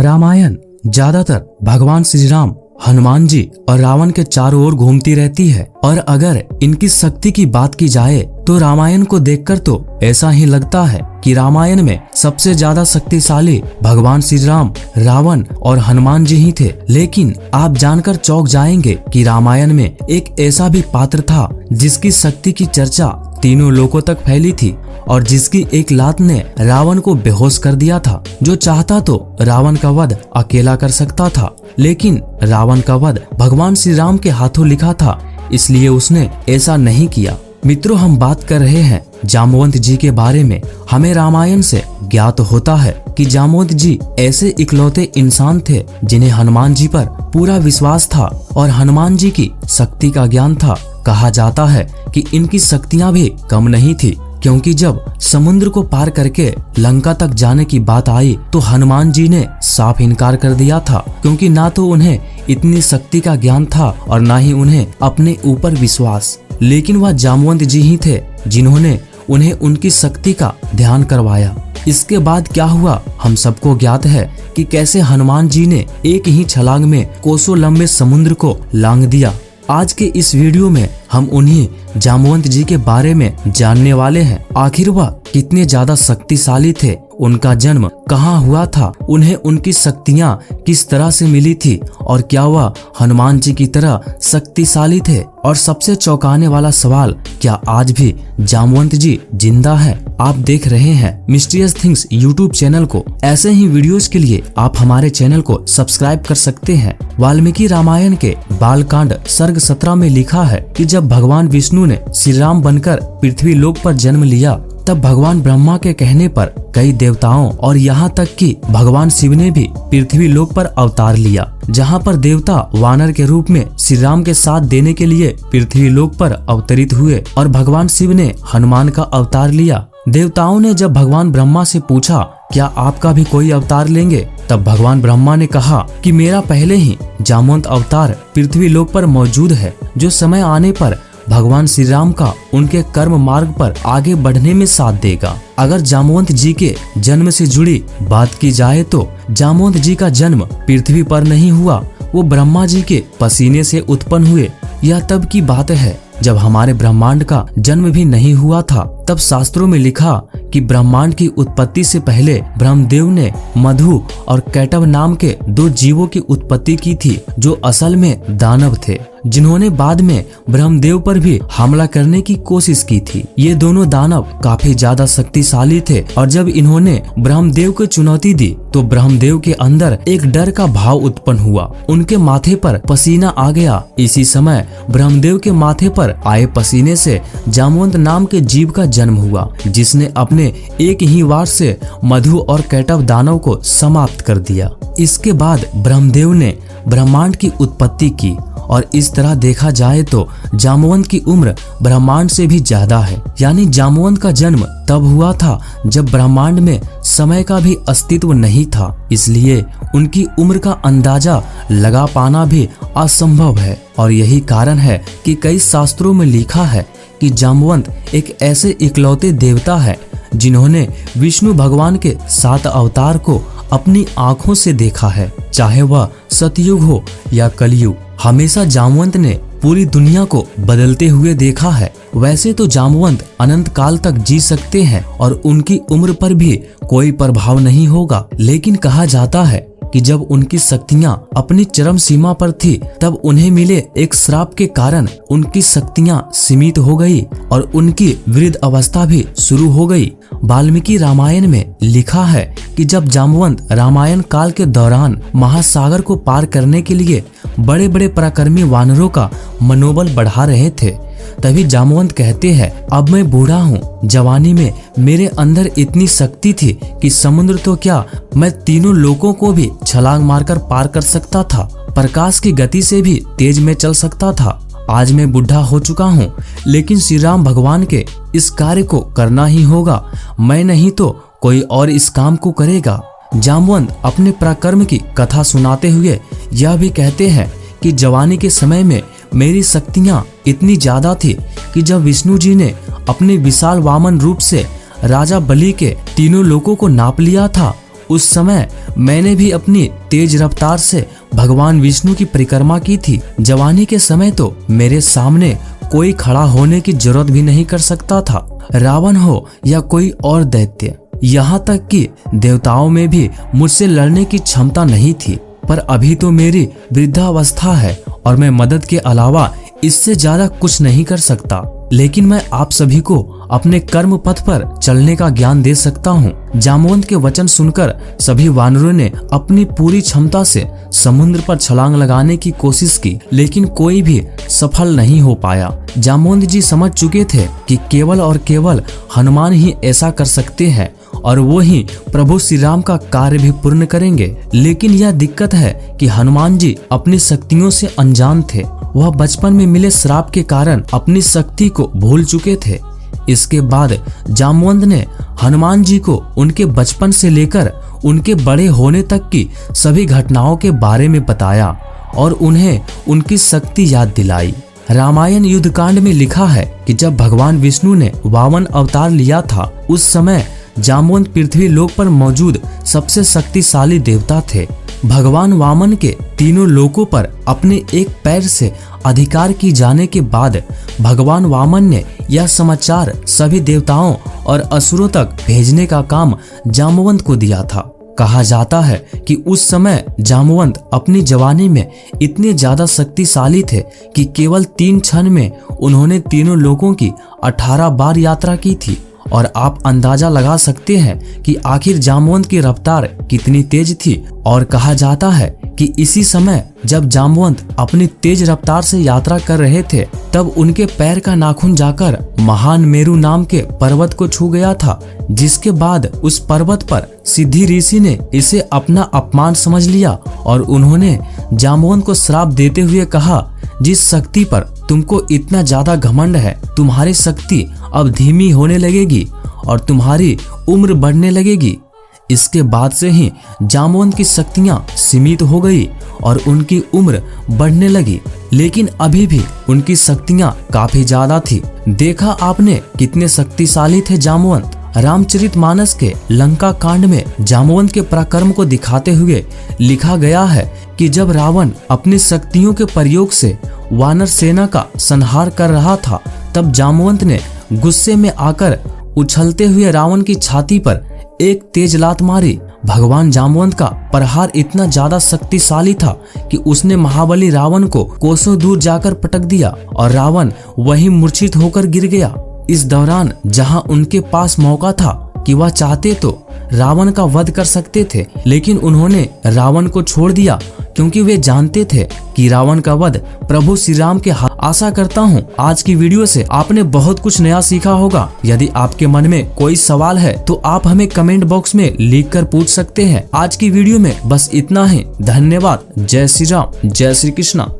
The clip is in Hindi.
रामायण ज्यादातर भगवान श्री राम, हनुमान जी और रावण के चारों ओर घूमती रहती है। और अगर इनकी शक्ति की बात की जाए तो रामायण को देखकर तो ऐसा ही लगता है कि रामायण में सबसे ज्यादा शक्तिशाली भगवान श्री राम, रावण और हनुमान जी ही थे। लेकिन आप जानकर चौंक जाएंगे कि रामायण में एक ऐसा भी पात्र था जिसकी शक्ति की चर्चा तीनों लोकों तक फैली थी और जिसकी एक लात ने रावण को बेहोश कर दिया था। जो चाहता तो रावण का वध अकेला कर सकता था, लेकिन रावण का वध भगवान श्री राम के हाथों लिखा था, इसलिए उसने ऐसा नहीं किया। मित्रों, हम बात कर रहे हैं जामवंत जी के बारे में। हमें रामायण से ज्ञात होता है कि जामवंत जी ऐसे इकलौते इंसान थे जिन्हें हनुमान जी पर पूरा विश्वास था और हनुमान जी की शक्ति का ज्ञान था। कहा जाता है कि इनकी शक्तियां भी कम नहीं थी, क्योंकि जब समुद्र को पार करके लंका तक जाने की बात आई तो हनुमान जी ने साफ इनकार कर दिया था, क्योंकि ना तो उन्हें इतनी शक्ति का ज्ञान था और ना ही उन्हें अपने ऊपर विश्वास। लेकिन वह जामवंत जी ही थे जिन्होंने उन्हें उनकी शक्ति का ध्यान करवाया। इसके बाद क्या हुआ हम सबको ज्ञात है कि कैसे हनुमान जी ने एक ही छलांग में कोसों लंबे समुद्र को लांघ दिया। आज के इस वीडियो में हम उन्हीं जामवंत जी के बारे में जानने वाले हैं। आखिर वह कितने ज्यादा शक्तिशाली थे, उनका जन्म कहाँ हुआ था, उन्हें उनकी शक्तियाँ किस तरह से मिली थी और क्या वह हनुमान जी की तरह शक्तिशाली थे। और सबसे चौंकाने वाला सवाल, क्या आज भी जामवंत जी जिंदा है? आप देख रहे हैं मिस्टीरियस थिंग्स यूट्यूब चैनल को। ऐसे ही वीडियोस के लिए आप हमारे चैनल को सब्सक्राइब कर सकते हैं। वाल्मीकि रामायण के बालकांड सर्ग 17 में लिखा है कि जब भगवान विष्णु ने श्री राम बनकर पृथ्वी लोक पर जन्म लिया, तब भगवान ब्रह्मा के कहने पर कई देवताओं और यहाँ तक कि भगवान शिव ने भी पृथ्वी लोक पर अवतार लिया, जहाँ पर देवता वानर के रूप में श्री राम के साथ देने के लिए पृथ्वी लोक पर अवतरित हुए और भगवान शिव ने हनुमान का अवतार लिया। देवताओं ने जब भगवान ब्रह्मा से पूछा, क्या आपका भी कोई अवतार लेंगे? तब भगवान ब्रह्मा ने कहा कि मेरा पहले ही जामवंत अवतार पृथ्वी लोक पर मौजूद है, जो समय आने पर भगवान श्री राम का उनके कर्म मार्ग पर आगे बढ़ने में साथ देगा। अगर जामवंत जी के जन्म से जुड़ी बात की जाए तो जामवंत जी का जन्म पृथ्वी पर नहीं हुआ, वो ब्रह्मा जी के पसीने से उत्पन्न हुए। यह तब की बात है जब हमारे ब्रह्मांड का जन्म भी नहीं हुआ था। तब शास्त्रों में लिखा कि ब्रह्मांड की उत्पत्ति से पहले ब्रह्मदेव ने मधु और कैटव नाम के दो जीवों की उत्पत्ति की थी, जो असल में दानव थे, जिन्होंने बाद में ब्रह्मदेव पर भी हमला करने की कोशिश की थी। ये दोनों दानव काफी ज्यादा शक्तिशाली थे और जब इन्होंने ब्रह्मदेव को चुनौती दी तो ब्रह्मदेव के अंदर एक डर का भाव उत्पन्न हुआ। उनके माथे पर पसीना आ गया। इसी समय ब्रह्मदेव के माथे पर आए पसीने से जामवंत नाम के जीव का जन्म हुआ, जिसने अपने एक ही वार से मधु और कैटव दानव को समाप्त कर दिया। इसके बाद ब्रह्मदेव ने ब्रह्मांड की उत्पत्ति की और इस तरह देखा जाए तो जामवंत की उम्र ब्रह्मांड से भी ज्यादा है। यानी जामवंत का जन्म तब हुआ था जब ब्रह्मांड में समय का भी अस्तित्व नहीं था, इसलिए उनकी उम्र का अंदाजा लगा पाना भी असंभव है। और यही कारण है कि कई शास्त्रों में लिखा है कि जामवंत एक ऐसे इकलौते देवता है जिन्होंने विष्णु भगवान के 7 अवतार को अपनी आंखों से देखा है, चाहे वह सतयुग हो या कलयुग। हमेशा जामवंत ने पूरी दुनिया को बदलते हुए देखा है। वैसे तो जामवंत अनंत काल तक जी सकते हैं और उनकी उम्र पर भी कोई प्रभाव नहीं होगा, लेकिन कहा जाता है कि जब उनकी शक्तियां अपनी चरम सीमा पर थी तब उन्हें मिले एक श्राप के कारण उनकी शक्तियां सीमित हो गई और उनकी वृद्ध अवस्था भी शुरू हो गई। वाल्मीकि रामायण में लिखा है कि जब जामवंत रामायण काल के दौरान महासागर को पार करने के लिए बड़े बड़े पराक्रमी वानरों का मनोबल बढ़ा रहे थे, तभी जामवंत कहते हैं, अब मैं बूढ़ा हूँ, जवानी में मेरे अंदर इतनी शक्ति थी कि समुद्र तो क्या, मैं तीनों लोकों को भी छलांग मारकर पार कर सकता था। प्रकाश की गति से भी तेज में चल सकता था। आज मैं बुढ़ा हो चुका हूँ, लेकिन श्री राम भगवान के इस कार्य को करना ही होगा। मैं नहीं तो कोई और इस काम को करेगा। जामवंत अपने पराक्रम की कथा सुनाते हुए यह भी कहते हैं कि जवानी के समय में मेरी शक्तियां इतनी ज्यादा थी कि जब विष्णु जी ने अपने विशाल वामन रूप से राजा बलि के तीनों लोकों को नाप लिया था, उस समय मैंने भी अपनी तेज रफ्तार से भगवान विष्णु की परिक्रमा की थी। जवानी के समय तो मेरे सामने कोई खड़ा होने की जरूरत भी नहीं कर सकता था, रावण हो या कोई और दैत्य। यहाँ तक कि देवताओं में भी मुझसे लड़ने की क्षमता नहीं थी। पर अभी तो मेरी वृद्धावस्था है और मैं मदद के अलावा इससे ज्यादा कुछ नहीं कर सकता। लेकिन मैं आप सभी को अपने कर्म पथ पर चलने का ज्ञान दे सकता हूँ। जामवंत के वचन सुनकर सभी वानरों ने अपनी पूरी क्षमता से समुद्र पर छलांग लगाने की कोशिश की, लेकिन कोई भी सफल नहीं हो पाया। जामवंत जी समझ चुके थे कि केवल और केवल हनुमान ही ऐसा कर सकते हैं और वो ही प्रभु श्री राम का कार्य भी पूर्ण करेंगे। लेकिन यह दिक्कत है कि हनुमान जी अपनी शक्तियों से अनजान थे। वह बचपन में मिले श्राप के कारण अपनी शक्ति को भूल चुके थे। इसके बाद जामवंत ने हनुमान जी को उनके बचपन से लेकर उनके बड़े होने तक की सभी घटनाओं के बारे में बताया और उन्हें उनकी शक्ति याद दिलाई। रामायण युद्धकांड में लिखा है कि जब भगवान विष्णु ने वामन अवतार लिया था, उस समय जामवंत पृथ्वी लोक पर मौजूद सबसे शक्तिशाली देवता थे। भगवान वामन के तीनों लोकों पर अपने एक पैर से अधिकार की जाने के बाद भगवान वामन ने यह समाचार सभी देवताओं और असुरों तक भेजने का काम जामवंत को दिया था। कहा जाता है कि उस समय जामवंत अपनी जवानी में इतने ज्यादा शक्तिशाली थे कि केवल 3 क्षण में उन्होंने तीनों लोकों की 18 बार यात्रा की थी। और आप अंदाजा लगा सकते हैं कि आखिर जामवंत की रफ्तार कितनी तेज थी। और कहा जाता है कि इसी समय जब जामवंत अपनी तेज रफ्तार से यात्रा कर रहे थे, तब उनके पैर का नाखून जाकर महान मेरु नाम के पर्वत को छू गया था, जिसके बाद उस पर्वत पर सिद्धि ऋषि ने इसे अपना अपमान समझ लिया और उन्होंने जामवंत को श्राप देते हुए कहा, जिस शक्ति पर तुमको इतना ज्यादा घमंड है, तुम्हारी शक्ति अब धीमी होने लगेगी और तुम्हारी उम्र बढ़ने लगेगी। इसके बाद से ही जामवंत की शक्तियां सीमित हो गई और उनकी उम्र बढ़ने लगी, लेकिन अभी भी उनकी शक्तियां काफी ज्यादा थी। देखा आपने कितने शक्तिशाली थे जामवंत। रामचरितमानस के लंका कांड में जामवंत के पराक्रम को दिखाते हुए लिखा गया है कि जब रावण अपनी शक्तियों के प्रयोग से वानर सेना का संहार कर रहा था, तब जामवंत ने गुस्से में आकर उछलते हुए रावण की छाती पर एक तेज लात मारी। भगवान जामवंत का प्रहार इतना ज्यादा शक्तिशाली था कि उसने महाबली रावण को कोसों दूर जाकर पटक दिया और रावण वहीं मूर्छित होकर गिर गया। इस दौरान जहां उनके पास मौका था कि वह चाहते तो रावण का वध कर सकते थे, लेकिन उन्होंने रावण को छोड़ दिया क्योंकि वे जानते थे कि रावण का वध प्रभु श्री राम के हाथ। आशा करता हूँ आज की वीडियो से आपने बहुत कुछ नया सीखा होगा। यदि आपके मन में कोई सवाल है तो आप हमें कमेंट बॉक्स में लिख कर पूछ सकते हैं। आज की वीडियो में बस इतना ही। धन्यवाद। जय श्री राम, जय श्री कृष्णा।